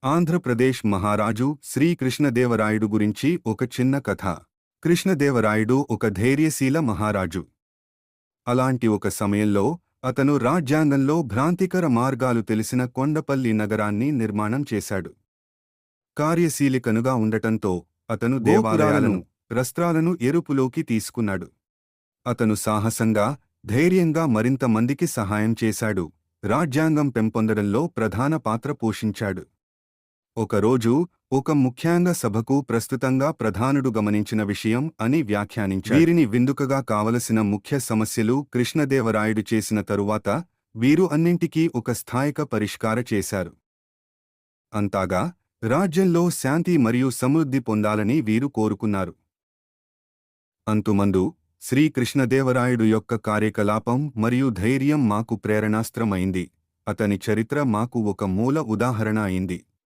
ఆంధ్రప్రదేశ్ మహారాజు శ్రీ కృష్ణదేవరాయుడు గురించి ఒక చిన్న కథ. కృష్ణదేవరాయుడు ఒక ధైర్యశీల మహారాజు. అలాంటి ఒక సమయంలో అతను రాజ్యాంగంలో భ్రాంతికర మార్గాలు తెలిసిన కొండపల్లి నగరాన్ని నిర్మాణం చేశాడు. కార్యశీలికనుగా ఉండటంతో అతను దేవాలయాలను, రస్త్రాలను ఎరుపులోకి తీసుకున్నాడు. అతను సాహసంగా, ధైర్యంగా మరింత మందికి సహాయం చేశాడు, రాజ్యాంగం పెంపొందడంలో ప్రధాన పాత్ర పోషించాడు. ఒకరోజు ఒక ముఖ్యాంగ సభకు ప్రస్తుతంగా ప్రధానుడు గమనించిన విషయం అని వ్యాఖ్యానించాడు. వీరిని విందుకగా కావలసిన ముఖ్య సమస్యలు కృష్ణదేవరాయుడు చేసిన తరువాత వీరు అన్నింటికీ ఒక స్థాయిక పరిష్కార చేశారు. అంతాగా రాజ్యంలో శాంతి మరియు సమృద్ధి పొందాలని వీరు కోరుకున్నారు. అంతుమందు శ్రీ కృష్ణదేవరాయుడు యొక్క కార్యకలాపం మరియు ధైర్యం మాకు ప్రేరణాస్త్రమైంది. అతని చరిత్ర మాకు ఒక మూల ఉదాహరణ అయింది.